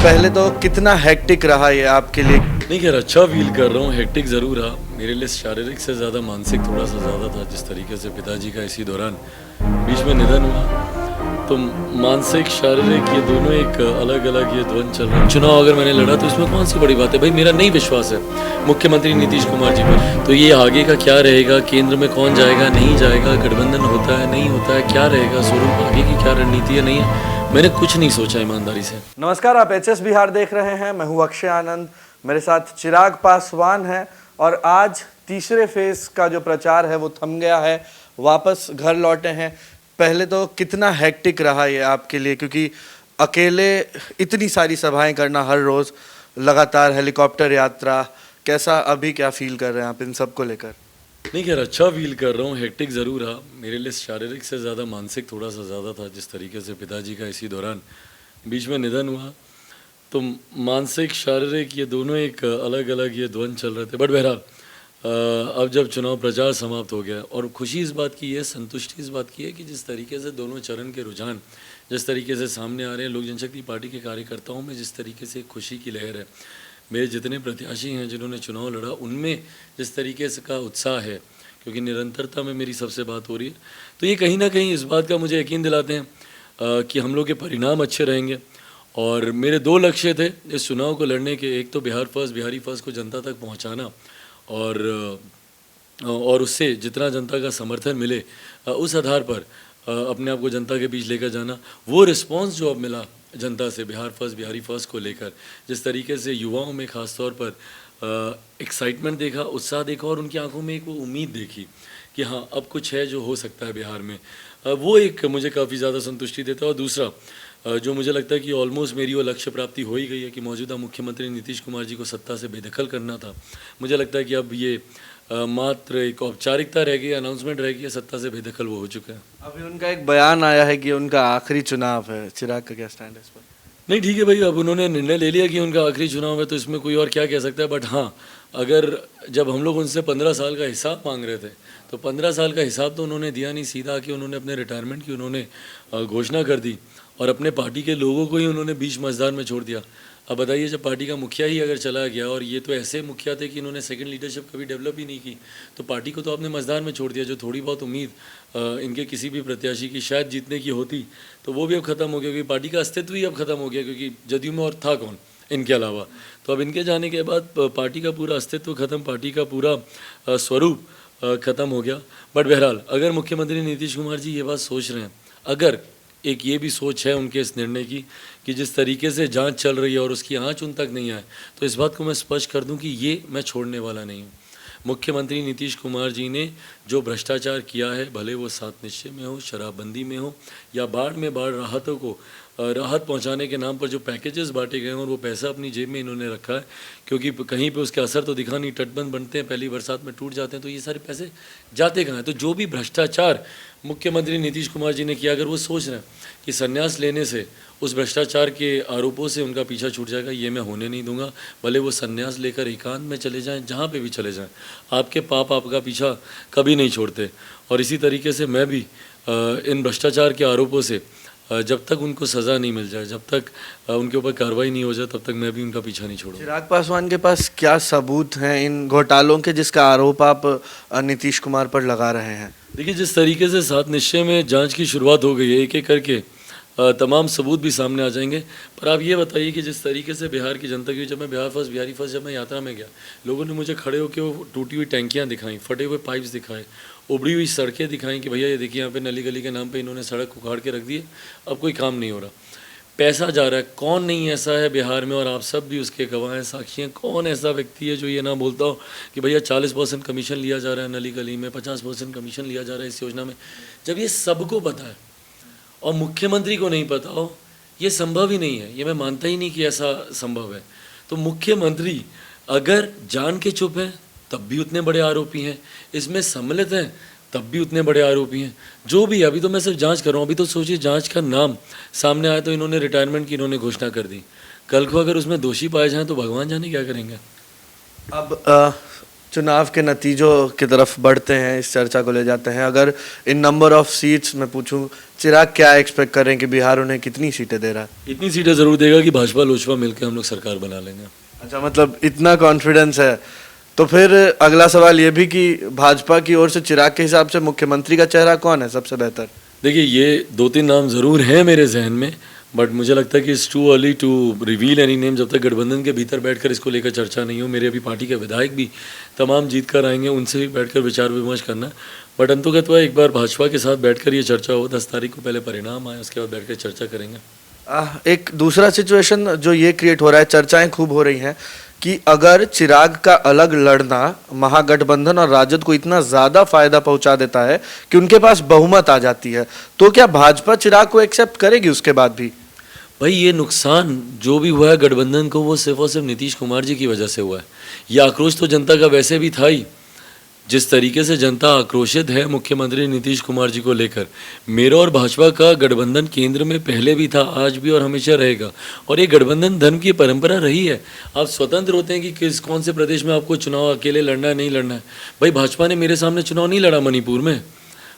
पहले तो कितना हेक्टिक रहा ये आपके लिए? नहीं खैर अच्छा फील कर रहा हूँ। हेक्टिक ज़रूर रहा मेरे लिए, शारीरिक से ज़्यादा मानसिक थोड़ा सा ज़्यादा था। जिस तरीके से पिताजी का इसी दौरान बीच में निधन हुआ, तो मानसिक शारीरिक ये दोनों एक अलग अलग ये द्वंद चल रहा है। चुनाव अगर मैंने लड़ा तो इसमें कौन सी बड़ी बात है भाई। मेरा नहीं विश्वास है मुख्यमंत्री नीतीश कुमार जी पर। तो ये आगे का क्या रहेगा, केंद्र में कौन जाएगा नहीं जाएगा, गठबंधन होता है नहीं होता है, क्या रहेगा स्वरूप, आगे की क्या रणनीति है नहीं है, मैंने कुछ नहीं सोचा ईमानदारी से। नमस्कार, आप एचएस बिहार देख रहे हैं। मैं हूं अक्षय आनंद, मेरे साथ चिराग पासवान है और आज तीसरे फेज का जो प्रचार है वो थम गया है, वापस घर लौटे हैं। पहले तो कितना हेक्टिक रहा ये आपके लिए, क्योंकि अकेले इतनी सारी सभाएं करना हर रोज, लगातार हेलीकॉप्टर यात्रा, कैसा अभी क्या फील कर रहे हैं आप इन सब को लेकर? नहीं खैर अच्छा फील कर रहा हूँ। हेक्टिक ज़रूर रहा मेरे लिए, शारीरिक से ज़्यादा मानसिक थोड़ा सा ज़्यादा था। जिस तरीके से पिताजी का इसी दौरान बीच में निधन हुआ, तो मानसिक शारीरिक ये दोनों एक अलग अलग ये द्वंद चल रहे थे। बट बहरहाल अब जब चुनाव प्रचार समाप्त हो गया, और खुशी इस बात की है, संतुष्टि इस बात की है कि जिस तरीके से दोनों चरण के रुझान जिस तरीके से सामने आ रहे हैं, लोक जनशक्ति पार्टी के कार्यकर्ताओं में जिस तरीके से खुशी की लहर है, मेरे जितने प्रत्याशी हैं जिन्होंने चुनाव लड़ा उनमें जिस तरीके से का उत्साह है, क्योंकि निरंतरता में मेरी सबसे बात हो रही है, तो ये कहीं ना कहीं इस बात का मुझे यकीन दिलाते हैं कि हम लोग के परिणाम अच्छे रहेंगे। और मेरे दो लक्ष्य थे इस चुनाव को लड़ने के, एक तो बिहार फर्स्ट, बिहारी फर्स्ट को जनता तक पहुंचाना, और उससे जितना जनता का समर्थन मिले उस आधार पर अपने आप को जनता के बीच लेकर जाना। वो रिस्पांस जो अब मिला जनता से बिहार फर्स्ट, बिहारी फर्स्ट को लेकर, जिस तरीके से युवाओं में ख़ास तौर पर एक्साइटमेंट देखा, उत्साह देखा, और उनकी आंखों में एक वो उम्मीद देखी कि हाँ अब कुछ है जो हो सकता है बिहार में, वो एक मुझे काफ़ी ज़्यादा संतुष्टि देता है। और दूसरा जो मुझे लगता है कि ऑलमोस्ट मेरी वो लक्ष्य प्राप्ति हो ही गई है कि मौजूदा मुख्यमंत्री नीतीश कुमार जी को सत्ता से बेदखल करना था। मुझे लगता है कि अब ये मात्र एक औपचारिकता रह गई, अनाउंसमेंट रह गई है, सत्ता से बेदखल वो हो चुका है। अभी उनका एक बयान आया है कि उनका आखिरी चुनाव है। चिराग का क्या स्टैंड है इस पर? नहीं ठीक है भाई, अब उन्होंने निर्णय ले लिया कि उनका आखिरी चुनाव है, तो इसमें कोई और क्या कह सकता है। बट हाँ, अगर जब हम लोग उनसे 15 साल का हिसाब मांग रहे थे, तो 15 साल का हिसाब तो उन्होंने दिया नहीं, सीधा कि उन्होंने अपने रिटायरमेंट की उन्होंने घोषणा कर दी और अपने पार्टी के लोगों को ही उन्होंने बीच मझदार में छोड़ दिया। अब बताइए, जब पार्टी का मुखिया ही अगर चला गया, और ये तो ऐसे मुखिया थे कि इन्होंने सेकंड लीडरशिप कभी डेवलप ही नहीं की, तो पार्टी को तो आपने मझदार में छोड़ दिया। जो थोड़ी बहुत उम्मीद इनके किसी भी प्रत्याशी की शायद जीतने की होती, तो वो भी अब ख़त्म हो गया, क्योंकि पार्टी का अस्तित्व ही अब ख़त्म हो गया, क्योंकि जदयू में और था कौन इनके अलावा। तो अब इनके जाने के बाद पार्टी का पूरा अस्तित्व ख़त्म, पार्टी का पूरा स्वरूप ख़त्म हो गया। बट बहरहाल अगर मुख्यमंत्री नीतीश कुमार जी ये बात सोच रहे हैं, अगर एक ये भी सोच है उनके इस निर्णय की कि जिस तरीके से जांच चल रही है और उसकी आंच उन तक नहीं आए, तो इस बात को मैं स्पष्ट कर दूं कि ये मैं छोड़ने वाला नहीं हूं। मुख्यमंत्री नीतीश कुमार जी ने जो भ्रष्टाचार किया है, भले वो 7 निश्चय में हो, शराबबंदी में हो, या बाढ़ में बाढ़ राहतों को राहत पहुंचाने के नाम पर जो पैकेजेस बांटे गए हैं और वो पैसा अपनी जेब में इन्होंने रखा है, क्योंकि कहीं पे उसके असर तो दिखा नहीं। तटबंध बनते हैं, पहली बरसात में टूट जाते हैं, तो ये सारे पैसे जाते कहाँ हैं? तो जो भी भ्रष्टाचार मुख्यमंत्री नीतीश कुमार जी ने किया, अगर वो सोच रहे हैं कि संन्यास लेने से उस भ्रष्टाचार के आरोपों से उनका पीछा छूट जाएगा, ये मैं होने नहीं दूंगा। भले वो संन्यास लेकर एकांत में चले जाएं, जहाँ पे भी चले जाएं, आपके पाप आपका पीछा कभी नहीं छोड़ते। और इसी तरीके से मैं भी इन भ्रष्टाचार के आरोपों से जब तक उनको सज़ा नहीं मिल जाए, जब तक उनके ऊपर कार्रवाई नहीं हो जाए, तब तक मैं भी उनका पीछा नहीं छोड़ूंगा। चिराग पासवान के पास क्या सबूत हैं इन घोटालों के जिसका आरोप आप नीतीश कुमार पर लगा रहे हैं? देखिए, जिस तरीके से 7 निश्चय में जांच की शुरुआत हो गई है, एक एक करके तमाम सबूत भी सामने आ जाएंगे। पर आप ये बताइए कि जिस तरीके से बिहार की जनता की, जब मैं बिहार फर्स्ट, बिहारी फर्स्ट जब मैं यात्रा में गया, लोगों ने मुझे खड़े होकर वो टूटी हुई टैंकियाँ दिखाई, फटे हुए पाइप्स दिखाए, उबड़ी हुई सड़कें दिखाई कि भैया ये देखिए यहाँ पे नली गली के नाम पे इन्होंने सड़क उखाड़ के रख दी है, अब कोई काम नहीं हो रहा, पैसा जा रहा है। कौन नहीं ऐसा है बिहार में, और आप सब भी उसके गवाह हैं, साक्षी हैं, कौन ऐसा व्यक्ति है जो ये ना बोलता हो कि भैया 40% कमीशन लिया जा रहा है नली गली में, 50% कमीशन लिया जा रहा है इस योजना में। जब ये सबको पता है और मुख्यमंत्री को नहीं पता हो, ये संभव ही नहीं है। ये मैं मानता ही नहीं कि ऐसा संभव है। तो मुख्यमंत्री अगर जान के चुप हैं तब भी उतने बड़े आरोपी हैं, इसमें सम्मिलित हैं तब भी उतने बड़े आरोपी हैं। जो भी, अभी तो मैं सिर्फ जांच कर रहा हूँ। अभी तो सोचिए, जांच का नाम सामने आया तो इन्होंने रिटायरमेंट की इन्होंने घोषणा कर दी। कल को अगर उसमें दोषी पाए जाएं तो भगवान जाने क्या करेंगे। अब चुनाव के नतीजों की तरफ बढ़ते हैं, इस चर्चा को ले जाते हैं। अगर इन नंबर ऑफ सीट्स में पूछूं, चिराग क्या एक्सपेक्ट करें कि बिहार उन्हें कितनी सीटें दे रहा है? इतनी सीटें ज़रूर देगा कि भाजपा लोजपा मिलकर हम लोग सरकार बना लेंगे। अच्छा, मतलब इतना कॉन्फिडेंस है। तो फिर अगला सवाल ये भी कि भाजपा की ओर से चिराग के हिसाब से मुख्यमंत्री का चेहरा कौन है सबसे बेहतर? देखिए, ये 2-3 नाम ज़रूर हैं मेरे जहन में, बट मुझे लगता है कि it's too early to reveal any name. जब तक गठबंधन के भीतर बैठकर इसको लेकर चर्चा नहीं हो। मेरे अभी पार्टी के विधायक भी तमाम जीत कर आएंगे, उनसे भी बैठकर विचार विमर्श करना है। बट अंततः एक बार भाजपा के साथ बैठकर ये चर्चा हो, 10 तारीख को पहले परिणाम आए, उसके बाद बैठकर चर्चा करेंगे। एक दूसरा सिचुएशन जो ये क्रिएट हो रहा है, चर्चाएं खूब हो रही हैं कि अगर चिराग का अलग लड़ना महागठबंधन और राजद को इतना ज्यादा फायदा पहुंचा देता है कि उनके पास बहुमत आ जाती है, तो क्या भाजपा चिराग को एक्सेप्ट करेगी उसके बाद भी? भाई, ये नुकसान जो भी हुआ है गठबंधन को, वो सिर्फ और सिर्फ नीतीश कुमार जी की वजह से हुआ है। ये आक्रोश तो जनता का वैसे भी था ही। जिस तरीके से जनता आक्रोशित है मुख्यमंत्री नीतीश कुमार जी को लेकर, मेरा और भाजपा का गठबंधन केंद्र में पहले भी था, आज भी और हमेशा रहेगा। और ये गठबंधन धर्म की परंपरा रही है। आप स्वतंत्र होते हैं कि कौन से प्रदेश में आपको चुनाव अकेले लड़ना है, नहीं लड़ना है। भाई, भाजपा ने मेरे सामने चुनाव नहीं लड़ा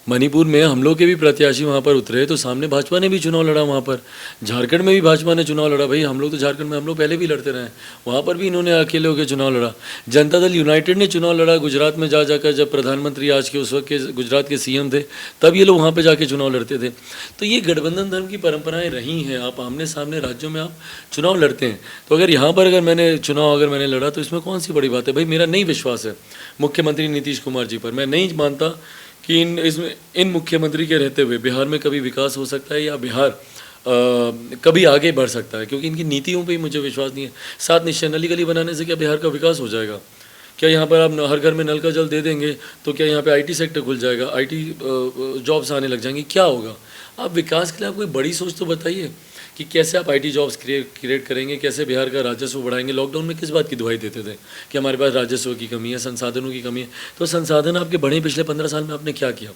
मणिपुर में हम लोग के भी प्रत्याशी वहाँ पर उतरे, तो सामने भाजपा ने भी चुनाव लड़ा वहाँ पर। झारखंड में भी भाजपा ने चुनाव लड़ा। भाई, हम लोग तो झारखंड में हम लोग पहले भी लड़ते रहे, वहाँ पर भी इन्होंने अकेले होकर चुनाव लड़ा। जनता दल यूनाइटेड ने चुनाव लड़ा गुजरात में जाकर, जब प्रधानमंत्री आज के उस वक्त के गुजरात के सीएम थे, तब ये लोग वहाँ पर जाके चुनाव लड़ते थे। तो ये गठबंधन धर्म की परंपराएँ रही हैं। आप आमने सामने राज्यों में आप चुनाव लड़ते हैं, तो अगर यहाँ पर अगर मैंने लड़ा तो इसमें कौन सी बड़ी बात है? भाई, मेरा नहीं विश्वास है मुख्यमंत्री नीतीश कुमार जी पर। मैं नहीं मानता कि इन मुख्यमंत्री के रहते हुए बिहार में कभी विकास हो सकता है या बिहार कभी आगे बढ़ सकता है, क्योंकि इनकी नीतियों पे ही मुझे विश्वास नहीं है। 7 निश्चय नली गली बनाने से क्या बिहार का विकास हो जाएगा? क्या यहाँ पर आप हर घर में नल का जल दे देंगे तो क्या यहाँ पे आईटी सेक्टर खुल जाएगा, आईटी जॉब्स आने लग जाएंगी? क्या होगा? आप विकास के लिए आप कोई बड़ी सोच तो बताइए कि कैसे आप आईटी जॉब्स क्रिएट करेंगे, कैसे बिहार का राजस्व बढ़ाएंगे। लॉकडाउन में किस बात की दुहाई देते थे कि हमारे पास राजस्व की कमी है, संसाधनों की कमी है। तो संसाधन आपके बढ़े पिछले 15 साल में आपने क्या किया?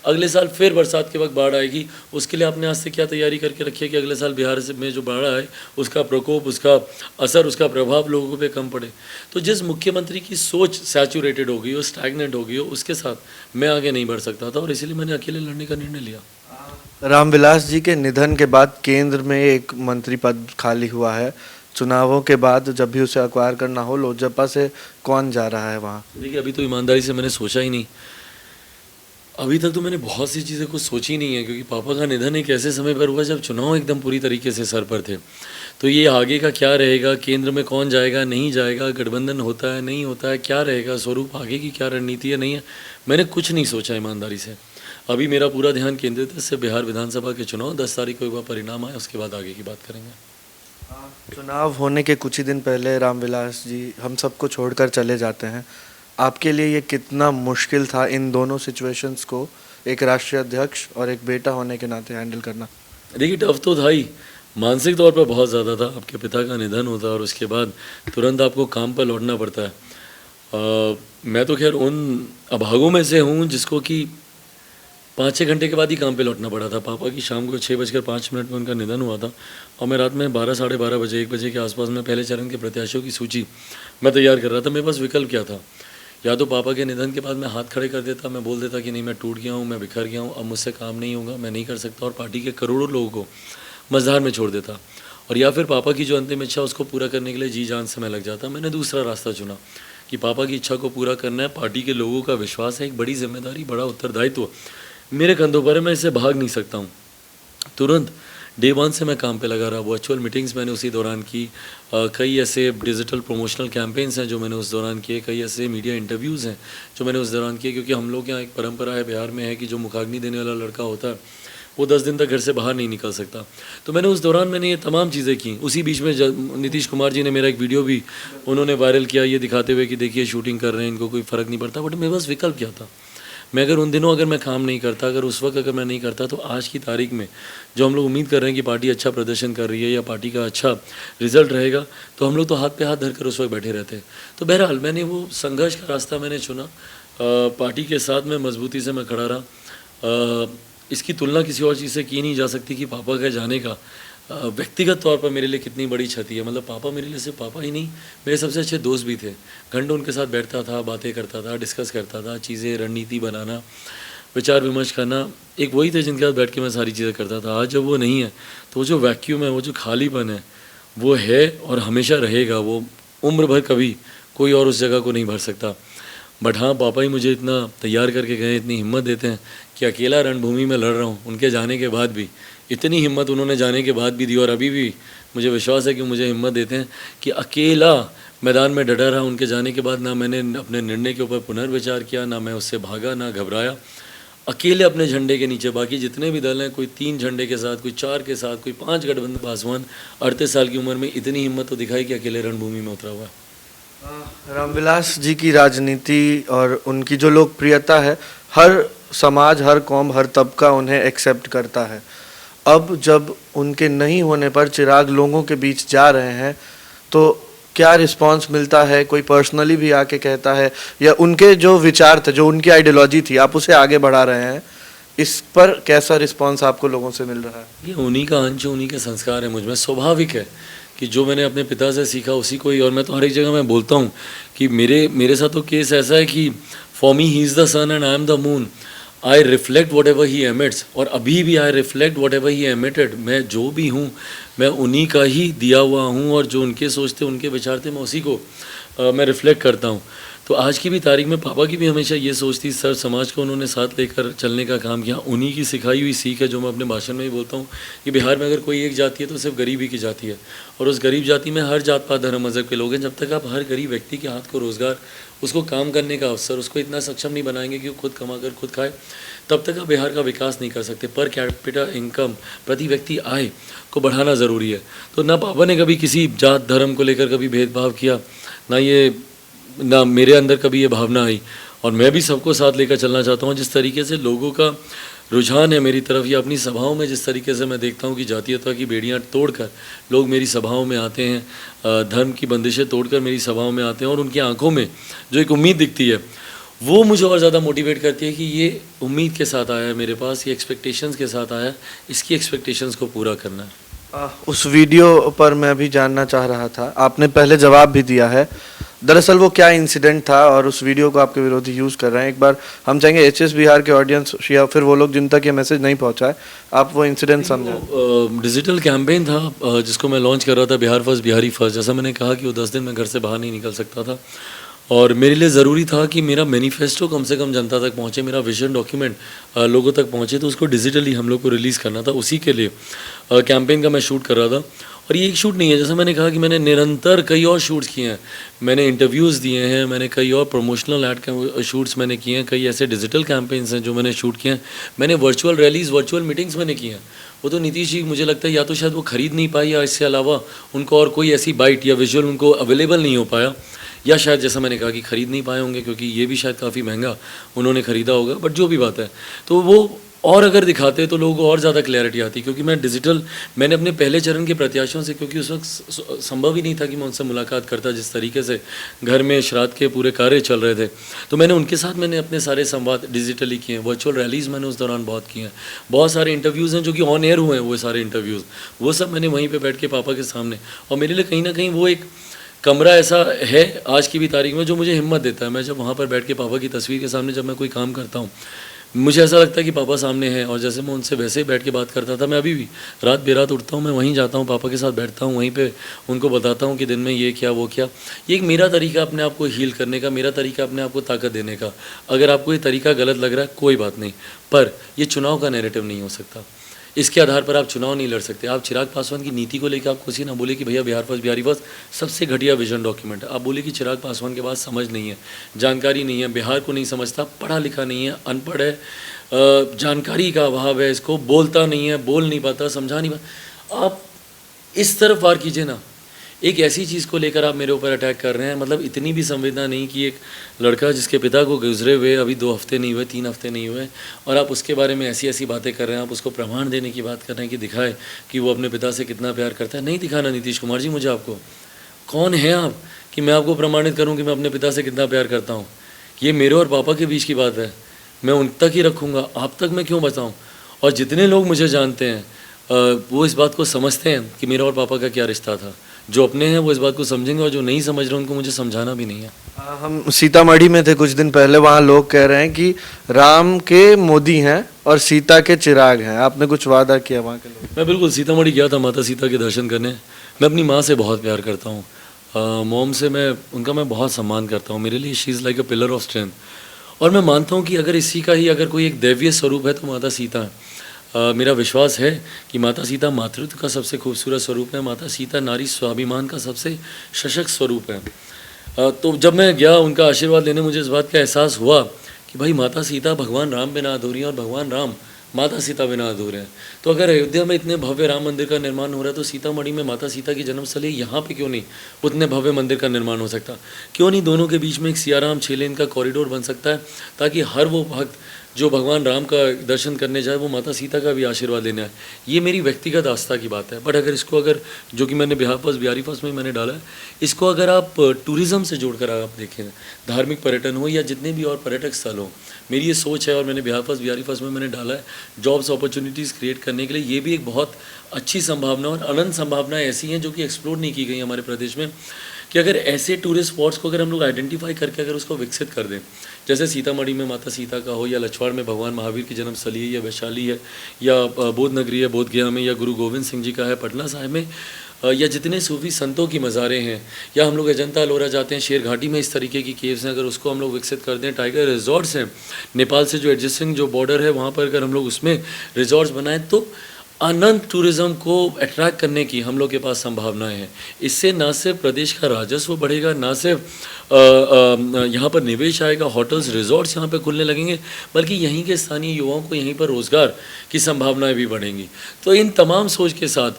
अगले साल फिर बरसात के वक्त बाढ़ आएगी, उसके लिए आपने आज से क्या तैयारी करके रखी है कि अगले साल बिहार में जो बाढ़ आए उसका प्रकोप, उसका असर, उसका प्रभाव लोगों पे कम पड़े। तो जिस मुख्यमंत्री की सोच सैचुरेटेड हो गई हो, स्टैग्नेंट हो गई हो, उसके साथ मैं आगे नहीं बढ़ सकता था और इसीलिए मैंने अकेले लड़ने का निर्णय लिया। रामविलास जी के निधन के बाद केंद्र में एक मंत्री पद खाली हुआ है। चुनावों के बाद जब भी उसे अक्वायर करना हो, लोजपा से कौन जा रहा है वहाँ? देखिए, अभी तो ईमानदारी से मैंने सोचा ही नहीं। अभी तक तो मैंने बहुत सी चीज़ें कुछ सोची नहीं है, क्योंकि पापा का निधन एक ऐसे समय पर हुआ जब चुनाव एकदम पूरी तरीके से सर पर थे। तो ये आगे का क्या रहेगा, केंद्र में कौन जाएगा नहीं जाएगा, गठबंधन होता है नहीं होता है, क्या रहेगा स्वरूप, आगे की क्या रणनीति है, नहीं है, मैंने कुछ नहीं सोचा ईमानदारी से। अभी मेरा पूरा ध्यान केंद्रित है सिर्फ बिहार विधानसभा के चुनाव। 10 तारीख को एक बार परिणाम आए, उसके बाद आगे की बात करेंगे। चुनाव होने के कुछ ही दिन पहले रामविलास जी हम सबको छोड़कर चले जाते हैं। आपके लिए ये कितना मुश्किल था इन दोनों सिचुएशंस को, एक राष्ट्रीय अध्यक्ष और एक बेटा होने के नाते हैंडल करना? देखिए, टफ तो था ही, मानसिक तौर पर बहुत ज़्यादा था। आपके पिता का निधन होता है और उसके बाद तुरंत आपको काम पर लौटना पड़ता है। मैं तो खैर उन अभागों में से हूँ जिसको कि 5-6 घंटे के बाद ही काम पे लौटना पड़ा था। पापा की शाम को 6:05 में उनका निधन हुआ था और मैं रात में 12, साढ़े 12 बजे, 1 बजे के आसपास में पहले चरण के प्रत्याशियों की सूची मैं तैयार कर रहा था। मेरे पास विकल्प क्या था? या तो पापा के निधन के बाद मैं हाथ खड़े कर देता, मैं बोल देता कि नहीं, मैं टूट गया हूँ, मैं बिखर गया हूँ, अब मुझसे काम नहीं होगा, मैं नहीं कर सकता, और पार्टी के करोड़ों लोगों को मझधार में छोड़ देता। और या फिर पापा की जो अंतिम इच्छा उसको पूरा करने के लिए जी जान से मैं लग जाता। मैंने दूसरा रास्ता चुना कि पापा की इच्छा को पूरा करना है, पार्टी के लोगों का विश्वास है, एक बड़ी जिम्मेदारी, बड़ा उत्तरदायित्व मेरे कंधों पर है, मैं इससे भाग नहीं सकता हूँ। तुरंत डे 1 से मैं काम पे लगा रहा। वर्चुअल मीटिंग्स मैंने उसी दौरान की, कई ऐसे डिजिटल प्रमोशनल कैंपेन्स हैं जो मैंने उस दौरान किए, कई ऐसे मीडिया इंटरव्यूज़ हैं जो मैंने उस दौरान किए, क्योंकि हम लोग यहाँ एक परंपरा है बिहार में है कि जो मुखाग्नि देने वाला लड़का होता है वो 10 दिन तक घर से बाहर नहीं निकल सकता। तो मैंने उस दौरान मैंने ये तमाम चीज़ें की। उसी बीच में नीतीश कुमार जी ने मेरा एक वीडियो भी उन्होंने वायरल किया, ये दिखाते हुए कि देखिए शूटिंग कर रहे हैं, इनको कोई फ़र्क नहीं पड़ता। बट मेरे पास विकल्प क्या था? मैं अगर उन दिनों अगर मैं काम नहीं करता, अगर उस वक्त अगर मैं नहीं करता, तो आज की तारीख में जो हम लोग उम्मीद कर रहे हैं कि पार्टी अच्छा प्रदर्शन कर रही है या पार्टी का अच्छा रिजल्ट रहेगा, तो हम लोग तो हाथ पे हाथ धरकर उस वक्त बैठे रहते हैं। तो बहरहाल मैंने वो संघर्ष का रास्ता मैंने चुना। पार्टी के साथ में मजबूती से मैं खड़ा रहा। इसकी तुलना किसी और चीज़ से की नहीं जा सकती कि पापा के जाने का व्यक्तिगत तौर पर मेरे लिए कितनी बड़ी क्षति है। मतलब पापा मेरे लिए सिर्फ पापा ही नहीं, मेरे सबसे अच्छे दोस्त भी थे। घंटों उनके साथ बैठता था, बातें करता था, डिस्कस करता था, चीज़ें रणनीति बनाना, विचार विमर्श करना, एक वही थे जिनके साथ बैठ के मैं सारी चीज़ें करता था। आज जब वो नहीं है तो वो जो वैक्यूम है, वो जो खालीपन है, वो है और हमेशा रहेगा। वो उम्र भर कभी कोई और उस जगह को नहीं भर सकता। बट हाँ, पापा ही मुझे इतना तैयार करके गए, इतनी हिम्मत देते हैं कि अकेला रणभूमि में लड़ रहा हूँ। उनके जाने के बाद भी इतनी हिम्मत उन्होंने जाने के बाद भी दी, और अभी भी मुझे विश्वास है कि मुझे हिम्मत देते हैं कि अकेला मैदान में डटा रहा। उनके जाने के बाद ना मैंने अपने निर्णय के ऊपर पुनर्विचार किया, ना मैं उससे भागा, ना घबराया। अकेले अपने झंडे के नीचे, बाकी जितने भी दल हैं, कोई 3 झंडे के साथ, कोई 4 के साथ, कोई 5 गठबंधन पासवान 38 साल की उम्र में इतनी हिम्मत तो दिखाई कि अकेले रणभूमि में उतरा हुआ है। रामविलास जी की राजनीति और उनकी जो लोकप्रियता है, हर समाज, हर कौम, हर तबका उन्हें एक्सेप्ट करता है। अब जब उनके नहीं होने पर चिराग लोगों के बीच जा रहे हैं तो क्या रिस्पांस मिलता है? कोई पर्सनली भी आके कहता है, या उनके जो विचार थे, जो उनकी आइडियोलॉजी थी, आप उसे आगे बढ़ा रहे हैं, इस पर कैसा रिस्पांस आपको लोगों से मिल रहा है? ये उन्हीं का अंश, उन्हीं के संस्कार है मुझ में। स्वाभाविक है कि जो मैंने अपने पिता से सीखा उसी को ही, और मैं तो हर एक जगह मैं बोलता हूँ कि मेरे साथ तो केस ऐसा है कि for me he is the sun and I am the moon. I reflect whatever he emits, और अभी भी I reflect whatever he emitted. मैं जो भी हूँ मैं उन्हीं का ही दिया हुआ हूँ, और जो उनके सोचते, उनके विचार थे, मैं उसी को मैं रिफ्लेक्ट करता हूँ। तो आज की भी तारीख में पापा की भी हमेशा ये सोच थी, सर समाज को उन्होंने साथ लेकर चलने का काम किया। उन्हीं की सिखाई हुई सीख है, जो मैं अपने भाषण में ही बोलता हूँ कि बिहार में अगर कोई एक जाति है तो सिर्फ गरीबी की जाति है, और उस गरीब जाति में हर जात पात धर्म मज़हब के लोग हैं। जब तक आप हर गरीब व्यक्ति के हाथ को रोज़गार, उसको काम करने का अवसर, उसको इतना सक्षम नहीं बनाएंगे कि वो खुद कमा कर खुद खाए, तब तक आप बिहार का विकास नहीं कर सकते। पर कैपिटा इनकम, प्रति व्यक्ति आय को बढ़ाना ज़रूरी है। तो ना पापा ने कभी किसी जात धर्म को लेकर कभी भेदभाव किया, ना मेरे अंदर कभी ये भावना आई, और मैं भी सबको साथ लेकर चलना चाहता हूँ। जिस तरीके से लोगों का रुझान है मेरी तरफ, या अपनी सभाओं में जिस तरीके से मैं देखता हूँ कि जातीयता की बेड़ियाँ तोड़कर लोग मेरी सभाओं में आते हैं, धर्म की बंदिशें तोड़कर मेरी सभाओं में आते हैं, और उनकी आंखों में जो एक उम्मीद दिखती है, वो मुझे और ज़्यादा मोटिवेट करती है कि ये उम्मीद के साथ आया है मेरे पास, ये एक्सपेक्टेशंस के साथ आया है, इसकी एक्सपेक्टेशंस को पूरा करना है। उस वीडियो पर मैं भी जानना चाह रहा था, आपने पहले जवाब भी दिया है। दरअसल वो क्या इंसिडेंट था और उस वीडियो को आपके विरोधी यूज़ कर रहे हैं? एक बार हम चाहेंगे एचएस बिहार के ऑडियंस या फिर वो लोग जिन तक ये मैसेज नहीं पहुंचा है, आप वो इंसिडेंट समझें। डिजिटल कैंपेन था जिसको मैं लॉन्च कर रहा था, बिहार फर्स्ट बिहारी फर्स्ट। जैसा मैंने कहा कि वो 10 दिन में घर से बाहर नहीं निकल सकता था, और मेरे लिए ज़रूरी था कि मेरा मैनिफेस्टो कम से कम जनता तक पहुँचे, मेरा विजन डॉक्यूमेंट लोगों तक पहुँचे, तो उसको डिजिटली हम लोग को रिलीज़ करना था। उसी के लिए कैंपेन का मैं शूट कर रहा था। और ये एक शूट नहीं है, जैसा मैंने कहा कि मैंने निरंतर कई और शूट्स किए हैं, मैंने इंटरव्यूज़ दिए हैं, मैंने कई और प्रमोशनल ऐड के शूट्स मैंने किए हैं, कई ऐसे डिजिटल कैंपेन्स हैं जो मैंने शूट किए हैं, मैंने वर्चुअल रैलीज़, वर्चुअल मीटिंग्स मैंने की हैं। वो तो नीतीश जी मुझे लगता है या तो शायद वो ख़रीद नहीं पाई, या इससे अलावा उनको और कोई ऐसी बाइट या विजुअल उनको अवेलेबल नहीं हो पाया, या शायद जैसा मैंने कहा कि ख़रीद नहीं पाए होंगे, क्योंकि ये भी शायद काफ़ी महंगा उन्होंने ख़रीदा होगा। बट जो भी बात है, तो वो और अगर दिखाते तो लोगों को और ज़्यादा क्लैरिटी आती, क्योंकि मैंने अपने पहले चरण के प्रत्याशियों से, क्योंकि उस वक्त संभव ही नहीं था कि मैं उनसे मुलाकात करता, जिस तरीके से घर में श्राद्ध के पूरे कार्य चल रहे थे, तो मैंने उनके साथ मैंने अपने सारे संवाद डिजिटली किए हैं। वर्चुअल रैलीज़ मैंने उस दौरान बहुत किए हैं, बहुत सारे इंटरव्यूज़ हैं जो कि ऑन एयर हुए हैं, वो सारे इंटरव्यूज़ वो सब मैंने वहीं पर बैठ के पापा के सामने, और मेरे लिए कहीं ना कहीं वो एक कमरा ऐसा है आज की भी तारीख में जो मुझे हिम्मत देता है। मैं जब वहाँ पर बैठ के पापा की तस्वीर के सामने जब मैं कोई काम करता हूँ, मुझे ऐसा लगता है कि पापा सामने हैं, और जैसे मैं उनसे वैसे ही बैठ के बात करता था, मैं अभी भी रात बेरात उठता हूँ, मैं वहीं जाता हूँ, पापा के साथ बैठता हूँ, वहीं पे उनको बताता हूँ कि दिन में ये क्या वो क्या। ये एक मेरा तरीका अपने आप को हील करने का, मेरा तरीका अपने आप को ताकत देने का। अगर आपको ये तरीका गलत लग रहा है कोई बात नहीं, पर ये चुनाव का नैरेटिव नहीं हो सकता, इसके आधार पर आप चुनाव नहीं लड़ सकते। आप चिराग पासवान की नीति को लेकर आप कुछ ही ना बोले कि भैया बिहार फर्स्ट बिहारी फर्स्ट सबसे घटिया विजन डॉक्यूमेंट है। आप बोले कि चिराग पासवान के पास समझ नहीं है, जानकारी नहीं है, बिहार को नहीं समझता, पढ़ा लिखा नहीं है, अनपढ़ है, जानकारी का अभाव है, इसको बोलता नहीं है, बोल नहीं पाता, समझा नहीं पाता। आप इस तरफ वार कीजिए ना। एक ऐसी चीज़ को लेकर आप मेरे ऊपर अटैक कर रहे हैं, मतलब इतनी भी संवेदना नहीं कि एक लड़का जिसके पिता को गुजरे हुए अभी 2 हफ्ते नहीं हुए, 3 हफ्ते नहीं हुए, और आप उसके बारे में ऐसी ऐसी बातें कर रहे हैं, आप उसको प्रमाण देने की बात कर रहे हैं कि दिखाए कि वो अपने पिता से कितना प्यार करता है। नहीं दिखाना नीतीश कुमार जी मुझे आपको, कौन है आप कि मैं आपको प्रमाणित करूँ कि मैं अपने पिता से कितना प्यार करता हूँ? ये मेरे और पापा के बीच की बात है, मैं उन तक ही रखूँगा, आप तक मैं क्यों बताऊँ? और जितने लोग मुझे जानते हैं वो इस बात को समझते हैं कि मेरा और पापा का क्या रिश्ता था। जो अपने हैं वो इस बात को समझेंगे और जो नहीं समझ रहे उनको मुझे समझाना भी नहीं है। हम सीतामढ़ी में थे कुछ दिन पहले, वहाँ लोग कह रहे हैं कि राम के मोदी हैं और सीता के चिराग हैं। आपने कुछ वादा किया वहाँ के लोग? मैं बिल्कुल सीतामढ़ी गया था माता सीता के दर्शन करने। मैं अपनी माँ से बहुत प्यार करता हूँ। मॉम से उनका मैं बहुत सम्मान करता हूँ। मेरे लिए she is like a pillar of strength. और मैं मानता हूँ कि अगर इसी का ही अगर कोई एक दैवीय स्वरूप है तो माता सीता है। मेरा विश्वास है कि माता सीता मातृत्व का सबसे खूबसूरत स्वरूप है। माता सीता नारी स्वाभिमान का सबसे सशक्त स्वरूप है। तो जब मैं गया उनका आशीर्वाद लेने, मुझे इस बात का एहसास हुआ कि भाई माता सीता भगवान राम बिना अधूरी हैं और भगवान राम माता सीता बिना अधूरे हैं। तो अगर अयोध्या में इतने भव्य राम मंदिर का निर्माण हो रहा है तो सीतामढ़ी में माता सीता की जन्मस्थली यहाँ पे क्यों नहीं उतने भव्य मंदिर का निर्माण हो सकता? क्यों नहीं दोनों के बीच में एक सियाराम 6 लेन का कॉरिडोर बन सकता है, ताकि हर वो भक्त जो भगवान राम का दर्शन करने जाए वो माता सीता का भी आशीर्वाद लेने आए। ये मेरी व्यक्तिगत आस्था की बात है। बट अगर इसको जो कि मैंने बिहारी फर्स्ट में मैंने डाला है, इसको अगर आप टूरिज़्म से जोड़कर आप देखें, धार्मिक पर्यटन हो या जितने भी और पर्यटक स्थल हो, मेरी ये सोच है और मैंने बिहारी फर्स्ट में मैंने डाला है जॉब्स अपॉर्चुनिटीज़ क्रिएट करने के लिए। ये भी एक बहुत अच्छी संभावना और अनंत संभावनाएं ऐसी हैं जो कि एक्सप्लोर नहीं की गई हमारे प्रदेश में, कि अगर ऐसे टूरिस्ट स्पॉट्स को अगर हम लोग आइडेंटिफाई करके अगर उसको विकसित कर दें, जैसे सीतामढ़ी में माता सीता का हो, या लछवाड़ में भगवान महावीर की जन्मस्थली है, या वैशाली है, या बोध नगरी है बोध गया में, या गुरु गोविंद सिंह जी का है पटना साहिब में, या जितने सूफी संतों की मज़ारें हैं, या हम लोग अजंता एलोरा जाते हैं, शेर घाटी में इस तरीके की केव्स हैं, अगर उसको हम लोग विकसित कर दें, टाइगर रिजॉर्ट्स हैं, नेपाल से जो एडजस्टिंग जो बॉर्डर है वहाँ पर अगर हम लोग उसमें रिजॉर्ट्स बनाएं तो अनंत टूरिज़्म को अट्रैक्ट करने की हम लोग के पास संभावनाएं हैं। इससे ना सिर्फ प्रदेश का राजस्व बढ़ेगा, ना सिर्फ यहाँ पर निवेश आएगा, होटल्स रिजॉर्ट्स यहाँ पे खुलने लगेंगे, बल्कि यहीं के स्थानीय युवाओं को यहीं पर रोज़गार की संभावनाएं भी बढ़ेंगी। तो इन तमाम सोच के साथ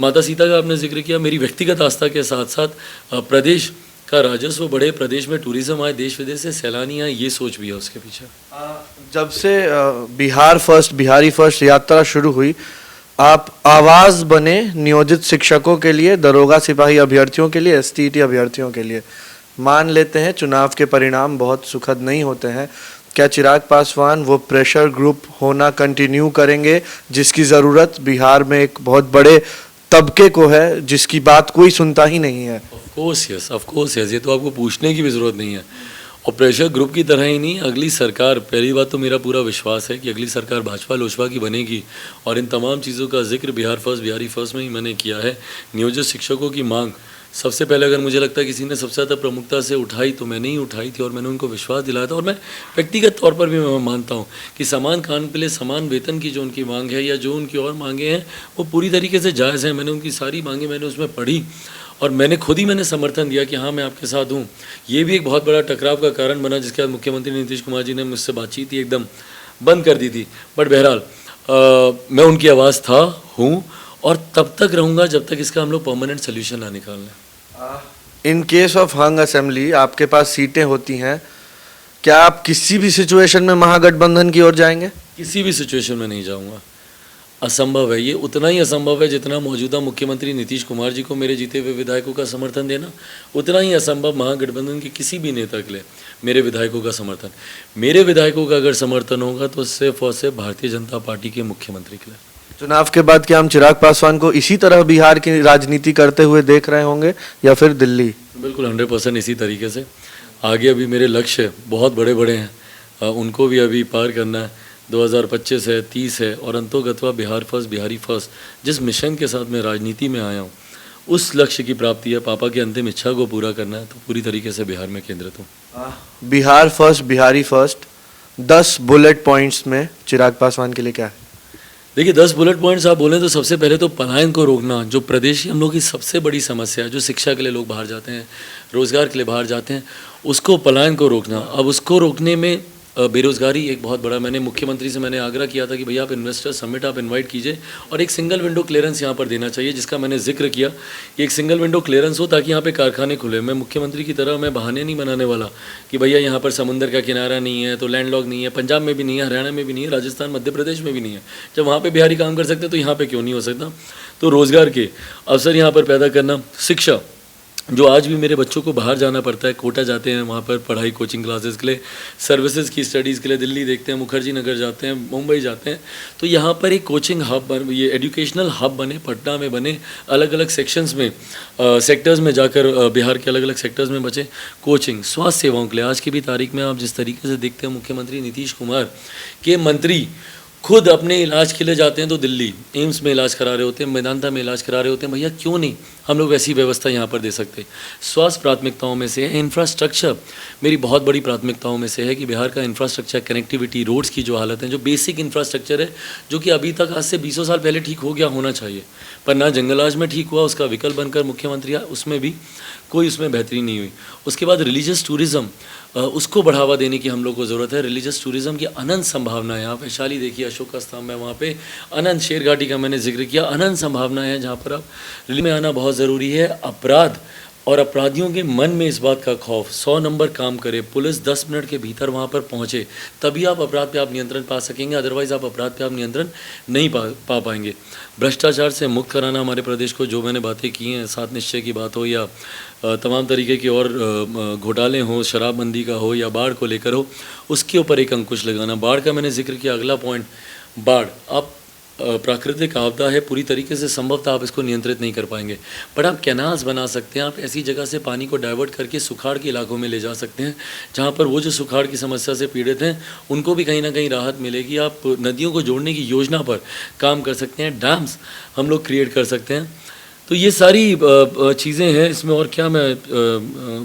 माता सीता का आपने जिक्र किया, मेरी व्यक्तिगत आस्था के साथ साथ प्रदेश का राजस्व बढ़े, प्रदेश में टूरिज़्म आए, देश विदेश से सैलानी आए, ये सोच भी है उसके पीछे। जब से बिहारी फर्स्ट यात्रा शुरू हुई, आप आवाज़ बने नियोजित शिक्षकों के लिए, दरोगा सिपाही अभ्यर्थियों के लिए, STET अभ्यर्थियों के लिए। मान लेते हैं चुनाव के परिणाम बहुत सुखद नहीं होते हैं, क्या चिराग पासवान वो प्रेशर ग्रुप होना कंटिन्यू करेंगे जिसकी ज़रूरत बिहार में एक बहुत बड़े तबके को है, जिसकी बात कोई सुनता ही नहीं है? ऑफ कोर्स यस, ये तो आपको पूछने की भी ज़रूरत नहीं है। और प्रेशर ग्रुप की तरह ही नहीं, अगली सरकार, पहली बात तो मेरा पूरा विश्वास है कि अगली सरकार भाजपा लोजपा की बनेगी, और इन तमाम चीज़ों का जिक्र बिहारी फर्स्ट में ही मैंने किया है। नियोजित शिक्षकों की मांग सबसे पहले अगर मुझे लगता है किसी ने सबसे ज़्यादा प्रमुखता से उठाई तो मैंने ही उठाई थी, और मैंने उनको विश्वास दिलाया था। और मैं व्यक्तिगत तौर पर भी मैं मानता हूँ कि समान काम के लिए समान वेतन की जो उनकी मांग है, या जो उनकी और मांगे हैं, वो पूरी तरीके से जायज़ हैं। मैंने उनकी सारी मांगे मैंने उसमें पढ़ी, और मैंने समर्थन दिया कि हाँ मैं आपके साथ हूँ। ये भी एक बहुत बड़ा टकराव का कारण बना, जिसके बाद मुख्यमंत्री नीतीश कुमार जी ने मुझसे बातचीत ही एकदम बंद कर दी थी। बट बहरहाल मैं उनकी आवाज़ था, हूँ, और तब तक रहूँगा जब तक इसका हम लोग परमानेंट सोल्यूशन ना निकाल लें। In case of hung assembly आपके पास सीटें होती हैं, क्या आप किसी भी सिचुएशन में महागठबंधन की ओर जाएंगे? किसी भी सिचुएशन में नहीं जाऊँगा, असंभव है। ये उतना ही असंभव है जितना मौजूदा मुख्यमंत्री नीतीश कुमार जी को मेरे जीते हुए विधायकों का समर्थन देना, उतना ही असंभव महागठबंधन के किसी भी नेता के लिए मेरे विधायकों का समर्थन। मेरे विधायकों का अगर समर्थन होगा तो सिर्फ और सिर्फ भारतीय जनता पार्टी के मुख्यमंत्री के लिए। चुनाव के बाद क्या हम चिराग पासवान को इसी तरह बिहार की राजनीति करते हुए देख रहे होंगे, या फिर दिल्ली? बिल्कुल 100% इसी तरीके से। आगे अभी मेरे लक्ष्य बहुत बड़े बड़े हैं, उनको भी अभी पार करना है। 2025 है, 30 है, और अंतोगत्वा बिहारी फर्स्ट जिस मिशन के साथ मैं राजनीति में आया हूँ, उस लक्ष्य की प्राप्ति है। पापा की अंतिम इच्छा को पूरा करना है, तो पूरी तरीके से बिहार में केंद्रित हूँ। बिहारी फर्स्ट 10 बुलेट पॉइंट्स में चिराग पासवान के लिए क्या है? देखिए 10 बुलेट पॉइंट्स आप बोलें तो सबसे पहले तो पलायन को रोकना, जो प्रदेश की हम लोग की सबसे बड़ी समस्या है। जो शिक्षा के लिए लोग बाहर जाते हैं, रोज़गार के लिए बाहर जाते हैं, उसको पलायन को रोकना। अब उसको रोकने में बेरोज़गारी एक बहुत बड़ा, मैंने मुख्यमंत्री से मैंने आग्रह किया था कि भैया आप इन्वेस्टर समिट आप इनवाइट कीजिए, और एक सिंगल विंडो क्लियरेंस यहाँ पर देना चाहिए, जिसका मैंने जिक्र किया कि एक सिंगल विंडो क्लियरेंस हो ताकि यहाँ पे कारखाने खुले। मैं मुख्यमंत्री की तरह मैं बहाने नहीं बनाने वाला कि भैया यहाँ पर समुंदर का किनारा नहीं है तो लैंडलॉक नहीं है, पंजाब में भी नहीं है, हरियाणा में भी नहीं है, राजस्थान मध्य प्रदेश में भी नहीं है। जब वहाँ पर बिहारी काम कर सकते तो यहाँ पर क्यों नहीं हो सकता? तो रोज़गार के अवसर यहाँ पर पैदा करना, शिक्षा, जो आज भी मेरे बच्चों को बाहर जाना पड़ता है, कोटा जाते हैं वहाँ पर पढ़ाई कोचिंग क्लासेस के लिए, सर्विसेज की स्टडीज़ के लिए दिल्ली देखते हैं, मुखर्जी नगर जाते हैं, मुंबई जाते हैं, तो यहाँ पर एक कोचिंग हब ये एजुकेशनल हब बने, पटना में बने, अलग अलग सेक्शंस में सेक्टर्स में जाकर बिहार के अलग अलग सेक्टर्स में बचे कोचिंग। स्वास्थ्य सेवाओं के लिए आज की भी तारीख में आप जिस तरीके से देखते हैं मुख्यमंत्री नीतीश कुमार के मंत्री खुद अपने इलाज के लिए जाते हैं तो दिल्ली एम्स में इलाज करा रहे होते हैं, मेदांता में इलाज करा रहे होते हैं, भैया क्यों नहीं हम लोग वैसी व्यवस्था यहाँ पर दे सकते। स्वास्थ्य प्राथमिकताओं में से है, इंफ्रास्ट्रक्चर मेरी बहुत बड़ी प्राथमिकताओं में से है कि बिहार का इंफ्रास्ट्रक्चर, कनेक्टिविटी, रोड्स की जो हालत है, जो बेसिक इंफ्रास्ट्रक्चर है, जो कि अभी तक आज से 20 साल पहले ठीक हो गया होना चाहिए, पर ना जंगलराज में ठीक हुआ, उसका विकल्प बनकर मुख्यमंत्री आया, उसमें भी कोई उसमें बेहतरी नहीं हुई। उसके बाद रिलीजियस टूरिज़्म, उसको बढ़ावा देने की हम लोग को ज़रूरत है। रिलीजियस टूरिज़्म की अनंत संभावना है। आप वैशाली देखिए, अशोक स्तंभ है, वहाँ पे अनंत, शेरघाटी का मैंने जिक्र किया, अनंत संभावनाएं हैं जहाँ पर आप दिल्ली में आना बहुत ज़रूरी है। अपराध और अपराधियों के मन में इस बात का खौफ, 100 नंबर काम करे, पुलिस 10 मिनट के भीतर वहाँ पर पहुँचे, तभी आप अपराध पे आप नियंत्रण पा सकेंगे, अदरवाइज़ आप अपराध पे आप नियंत्रण नहीं पा पाएंगे। भ्रष्टाचार से मुक्त कराना हमारे प्रदेश को, जो मैंने बातें की हैं, 7 निश्चय की बात हो या तमाम तरीके की और घोटाले हों, शराबबंदी का हो या बाढ़ को लेकर हो, उसके ऊपर एक अंकुश लगाना। बाढ़ का मैंने जिक्र किया, अगला पॉइंट, बाढ़ आप प्राकृतिक आपदा है, पूरी तरीके से संभवतः आप इसको नियंत्रित नहीं कर पाएंगे, बट आप कैनाल्स बना सकते हैं, आप ऐसी जगह से पानी को डाइवर्ट करके सुखाड़ के इलाकों में ले जा सकते हैं, जहाँ पर वो जो सुखाड़ की समस्या से पीड़ित हैं उनको भी कहीं ना कहीं राहत मिलेगी। आप नदियों को जोड़ने की योजना पर काम कर सकते हैं, डैम्स हम लोग क्रिएट कर सकते हैं। तो ये सारी चीज़ें हैं इसमें, और क्या मैं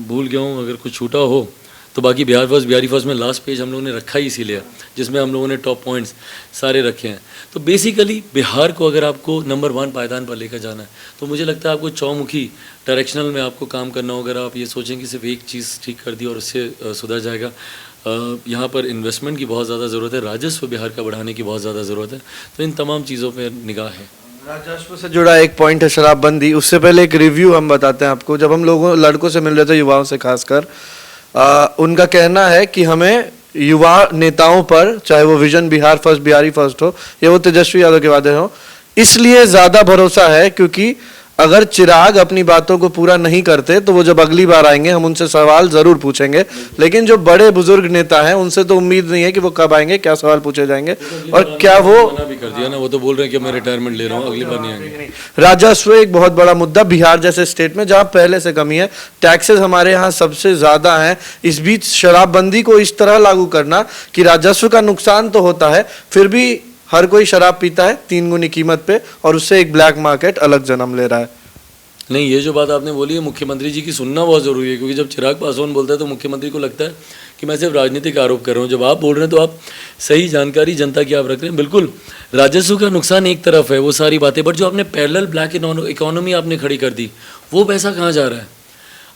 भूल गया हूँ, अगर कुछ छूटा हो तो बाकी बिहार फर्स्ट, बिहारी फर्स्ट में लास्ट पेज हम लोगों ने रखा ही इसीलिए, जिसमें हम लोगों ने टॉप पॉइंट्स सारे रखे हैं। तो बेसिकली बिहार को अगर आपको नंबर 1 पायदान पर लेकर जाना है तो मुझे लगता है आपको चौमुखी डायरेक्शनल में आपको काम करना होगा। अगर आप ये सोचें कि सिर्फ एक चीज़ ठीक कर दी और उससे सुधर जाएगा, यहाँ पर इन्वेस्टमेंट की बहुत ज़्यादा ज़रूरत है, राजस्व बिहार का बढ़ाने की बहुत ज़्यादा ज़रूरत है। तो इन तमाम चीज़ों पर निगाह है। राजस्व से जुड़ा एक पॉइंट है शराबबंदी। उससे पहले एक रिव्यू हम बताते हैं आपको। जब हम लोगों लड़कों से मिल रहे थे, युवाओं से खासकर, उनका कहना है कि हमें युवा नेताओं पर, चाहे वो vision Bihar first, Bihari first हो या वो तेजस्वी यादव के वादे हो, इसलिए ज्यादा भरोसा है क्योंकि अगर चिराग अपनी बातों को पूरा नहीं करते तो वो जब अगली बार आएंगे हम उनसे सवाल जरूर पूछेंगे, लेकिन जो बड़े बुजुर्ग नेता हैं उनसे तो उम्मीद नहीं है कि वो कब आएंगे, क्या सवाल पूछे जाएंगे और क्या वो मना भी कर दिया ना, वो तो बोल रहे हैं कि मैं रिटायरमेंट ले रहा हूँ, अगली बार नहीं आएंगे। राजस्व एक बहुत बड़ा मुद्दा बिहार जैसे स्टेट में जहां पहले से कमी है, टैक्सेस हमारे यहाँ सबसे ज्यादा हैं। इस बीच शराबबंदी को इस तरह लागू करना कि राजस्व का नुकसान तो होता है, फिर भी हर कोई शराब पीता है 3 गुनी कीमत पे और उससे एक ब्लैक मार्केट अलग जन्म ले रहा है। नहीं, ये जो बात आपने बोली है मुख्यमंत्री जी की सुनना बहुत ज़रूरी है, क्योंकि जब चिराग पासवान बोलता है तो मुख्यमंत्री को लगता है कि मैं सिर्फ राजनीतिक आरोप कर रहा हूँ। जब आप बोल रहे हैं तो आप सही जानकारी जनता की आप रख रहे हैं। बिल्कुल, राजस्व का नुकसान एक तरफ है, वो सारी बातें, बट जो आपने पैरेलल ब्लैक इकोनॉमी आपने खड़ी कर दी, वो पैसा कहाँ जा रहा है?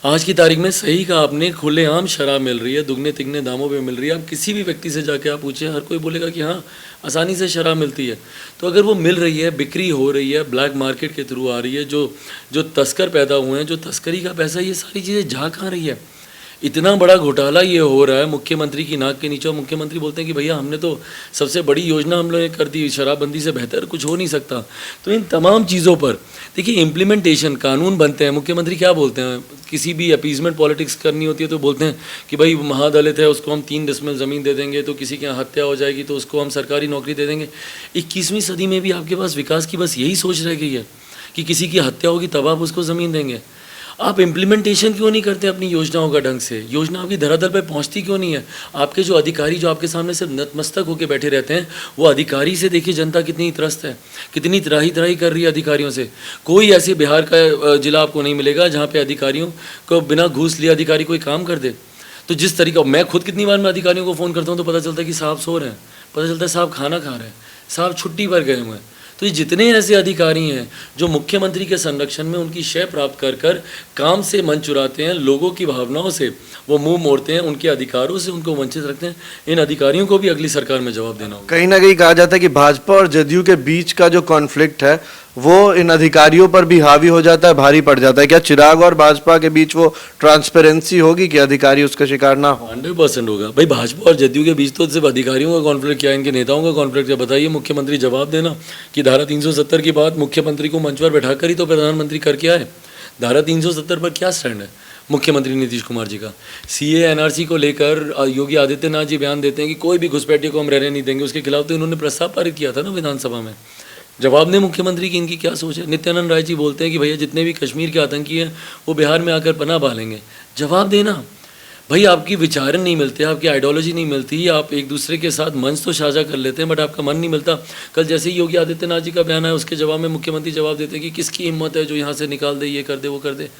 आज की तारीख में सही का आपने खुलेआम शराब मिल रही है, दुगने तिगने दामों पे मिल रही है। आप किसी भी व्यक्ति से जाके आप पूछे, हर कोई बोलेगा कि हाँ आसानी से शराब मिलती है। तो अगर वो मिल रही है, बिक्री हो रही है, ब्लैक मार्केट के थ्रू आ रही है, जो तस्कर पैदा हुए हैं, जो तस्करी का पैसा, ये सारी चीज़ें जा कहाँ रही है? इतना बड़ा घोटाला ये हो रहा है मुख्यमंत्री की नाक के नीचे, और मुख्यमंत्री बोलते हैं कि भैया हमने तो सबसे बड़ी योजना हम लोगों ने कर दी, शराबबंदी से बेहतर कुछ हो नहीं सकता। तो इन तमाम चीज़ों पर देखिए, इम्प्लीमेंटेशन, कानून बनते हैं, मुख्यमंत्री क्या बोलते हैं, किसी भी अपीजमेंट पॉलिटिक्स करनी होती है तो बोलते हैं कि भाई महादलित है उसको हम 3 डिसमिल ज़मीन दे देंगे, तो किसी के यहाँ हत्या हो जाएगी तो उसको हम सरकारी नौकरी दे देंगे। 21वीं सदी में भी आपके पास विकास की बस यही सोच रह गई है कि किसी की हत्या होगी तब आप उसको ज़मीन देंगे। आप इम्प्लीमेंटेशन क्यों नहीं करते अपनी योजनाओं का ढंग से? योजना आपकी धरातल पर पहुंचती क्यों नहीं है? आपके जो अधिकारी जो आपके सामने सिर्फ नतमस्तक होकर बैठे रहते हैं, वो अधिकारी से देखिए जनता कितनी त्रस्त है, कितनी त्राही त्राही कर रही है अधिकारियों से। कोई ऐसे बिहार का जिला आपको नहीं मिलेगा जहाँ पे अधिकारियों को बिना घूस लिए अधिकारी कोई काम कर दे। तो जिस तरीका, मैं खुद कितनी बार मैं अधिकारियों को फ़ोन करता हूँ तो पता चलता है कि साहब सो रहे हैं, पता चलता है साहब खाना खा रहे हैं, साहब छुट्टी पर गए हुए हैं। तो ये जितने ऐसे अधिकारी हैं जो मुख्यमंत्री के संरक्षण में उनकी शय प्राप्त कर कर काम से मन चुराते हैं, लोगों की भावनाओं से वो मुंह मोड़ते हैं, उनके अधिकारों से उनको वंचित रखते हैं, इन अधिकारियों को भी अगली सरकार में जवाब देना होगा। कहीं ना कहीं कहा जाता है कि भाजपा और जदयू के बीच का जो कॉन्फ्लिक्ट है वो इन अधिकारियों पर भी हावी हो जाता है, भारी पड़ जाता है। क्या चिराग और भाजपा के बीच वो ट्रांसपेरेंसी होगी कि अधिकारी उसका शिकार ना हो? 100% होगा भाई। भाजपा और जदयू के बीच तो सिर्फ अधिकारियों का कॉन्फ्लिक्ट क्या, इनके नेताओं का कॉन्फ्लिक्ट क्या? बताइए, मुख्यमंत्री जवाब देना कि धारा 370 की बात मुख्यमंत्री को मंच पर बैठाकर ही तो प्रधानमंत्री करके आए। धारा 370 पर क्या स्टैंड है मुख्यमंत्री नीतीश कुमार जी का? सीए एनआरसी को लेकर योगी आदित्यनाथ जी बयान देते हैं कि कोई भी घुसपैठियों को हम रहने नहीं देंगे, उसके खिलाफ तो इन्होंने प्रस्ताव पारित किया था ना विधानसभा में। जवाब दें मुख्यमंत्री की इनकी क्या सोच है। नित्यानंद राय जी बोलते हैं कि भैया जितने भी कश्मीर के आतंकी हैं वो बिहार में आकर पनाह पालेंगे। जवाब देना भाई, आपकी विचारण नहीं मिलते, आपकी आइडियोलॉजी नहीं मिलती, आप एक दूसरे के साथ मंच तो साझा कर लेते हैं बट आपका मन नहीं मिलता। कल जैसे ही योगी आदित्यनाथ जी का बयान है उसके जवाब में मुख्यमंत्री जवाब देते हैं कि किसकी हिम्मत है जो यहाँ से निकाल दे, ये कर दे, वो कर दे।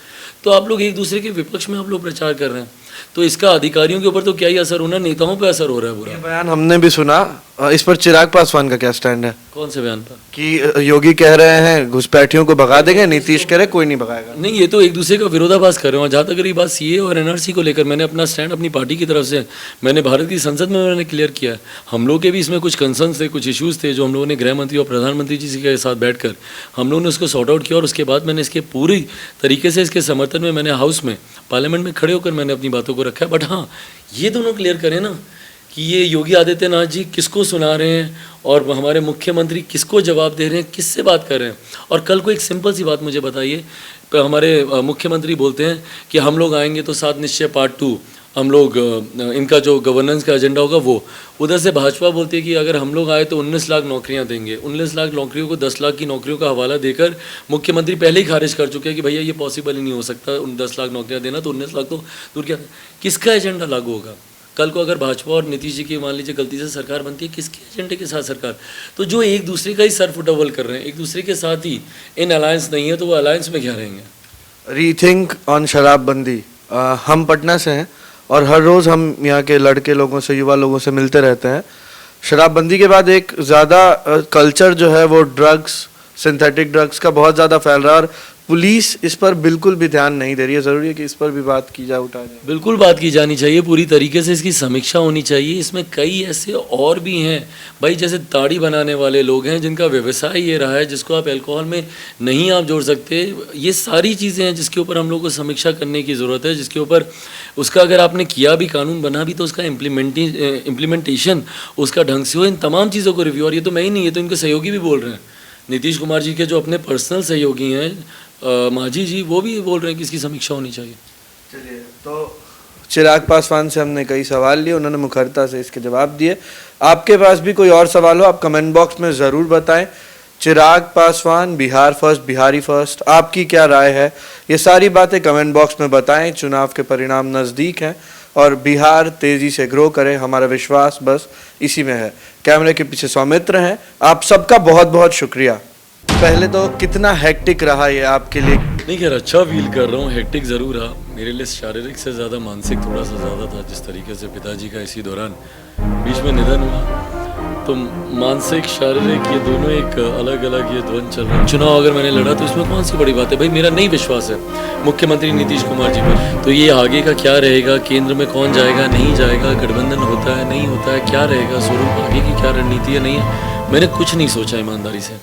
तो आप लोग एक दूसरे के विपक्ष में आप लोग प्रचार कर रहे हैं, तो इसका अधिकारियों के ऊपर तो क्या ही असर होना, नेताओं पर असर हो रहा है बुरा। ये बयान हमने भी सुना, इस पर चिराग पासवान का क्या स्टैंड है? कौन से बयान पर? कि योगी कह रहे हैं घुसपैठियों को भगा देंगे, नीतीश कह रहे कोई नहीं भगाएगा। नहीं, ये तो एक दूसरे का विरोधाभास कर रहे हो। जहाँ तक रही बात सीए और एनआरसी को लेकर, मैंने अपना स्टैंड अपनी पार्टी की तरफ से मैंने भारत की संसद में मैंने क्लियर किया है। हम लोग के भी इसमें कुछ कंसर्न थे, कुछ इश्यूज़ थे जो हम लोगों ने गृह मंत्री और प्रधानमंत्री जी के साथ बैठकर हम लोगों ने उसको सॉर्ट आउट किया और उसके बाद मैंने इसके पूरी तरीके से इसके समर्थन में मैंने हाउस में पार्लियामेंट में खड़े होकर मैंने अपनी बातों को रखा है। बट हाँ, ये दोनों क्लियर करें ना कि ये योगी आदित्यनाथ जी किसको सुना रहे हैं और हमारे मुख्यमंत्री किसको जवाब दे रहे हैं, किससे बात कर रहे हैं। और कल को एक सिंपल सी बात मुझे बताइए, हमारे मुख्यमंत्री बोलते हैं कि हम लोग आएंगे तो 7 निश्चय पार्ट 2 हम लोग इनका जो गवर्नेंस का एजेंडा होगा वो, उधर से भाजपा बोलती है कि अगर हम लोग आए तो 19 लाख नौकरियां देंगे। 19 लाख नौकरियों को 10 लाख की नौकरियों का हवाला देकर मुख्यमंत्री पहले ही खारिज कर चुके हैं कि भैया ये पॉसिबल ही नहीं हो सकता, उन 10 लाख नौकरियां देना, तो 19 लाख तो दूर क्या। किसका एजेंडा लागू होगा कल को? अगर भाजपा और नीतीश जी की मान लीजिए गलती से सरकार बनती है, किसके एजेंडे के साथ सरकार? तो जो एक दूसरे का ही सर फुटबॉल कर रहे हैं, एक दूसरे के साथ ही इन अलायंस नहीं है, तो वो अलायंस में क्या रहेंगे? रीथिंक ऑन शराबबंदी। हम पटना से हैं और हर रोज़ हम यहाँ के लड़के लोगों से, युवा लोगों से मिलते रहते हैं। शराबबंदी के बाद एक ज़्यादा कल्चर जो है वो ड्रग्स, सिंथेटिक ड्रग्स का बहुत ज़्यादा फैल रहा है और पुलिस इस पर बिल्कुल भी ध्यान नहीं दे रही है। ज़रूरी है कि इस पर भी बात की जाए, उठाई जाए। बिल्कुल बात की जानी चाहिए, पूरी तरीके से इसकी समीक्षा होनी चाहिए। इसमें कई ऐसे और भी हैं भाई, जैसे दाढ़ी बनाने वाले लोग हैं जिनका व्यवसाय ये रहा है, जिसको आप अल्कोहल में नहीं आप जोड़ सकते। ये सारी चीज़ें हैं जिसके ऊपर हम लोग को समीक्षा करने की ज़रूरत है, जिसके ऊपर उसका अगर आपने किया भी, कानून बना भी, तो उसका इम्प्लीमेंटेशन उसका ढंग से हो। इन तमाम चीज़ों को रिव्यू, और ये तो मैं ही नहीं, ये तो इनके सहयोगी भी बोल रहे हैं। नीतीश कुमार जी के जो अपने पर्सनल सहयोगी हैं मांझी जी, वो भी बोल रहे हैं कि इसकी समीक्षा होनी चाहिए। चलिए, तो चिराग पासवान से हमने कई सवाल लिए, उन्होंने मुखरता से इसके जवाब दिए। आपके पास भी कोई और सवाल हो आप कमेंट बॉक्स में ज़रूर बताएं। चिराग पासवान, बिहार फर्स्ट, बिहारी फर्स्ट, आपकी क्या राय है? ये सारी बातें कमेंट बॉक्स में बताएं। चुनाव के परिणाम नज़दीक हैं और बिहार तेज़ी से ग्रो करे, हमारा विश्वास बस इसी में है। कैमरे के पीछे सौमित्र हैं, आप सबका बहुत बहुत शुक्रिया। पहले तो कितना हेक्टिक रहा ये आपके लिए? नहीं खैर, अच्छा फील कर रहा हूँ। हेक्टिक ज़रूर रहा मेरे लिए, शारीरिक से ज़्यादा मानसिक थोड़ा सा ज़्यादा था। जिस तरीके से पिताजी का इसी दौरान बीच में निधन हुआ, तो मानसिक शारीरिक ये दोनों एक अलग अलग ये द्वंद चल रहा है। चुनाव अगर मैंने लड़ा तो इसमें कौन सी बड़ी बात है भाई, मेरा नहीं विश्वास है मुख्यमंत्री नीतीश कुमार जी पर। तो ये आगे का क्या रहेगा, केंद्र में कौन जाएगा, नहीं जाएगा, गठबंधन होता है नहीं होता है, क्या रहेगा स्वरूप, आगे की क्या रणनीति है, नहीं है, मैंने कुछ नहीं सोचा ईमानदारी से।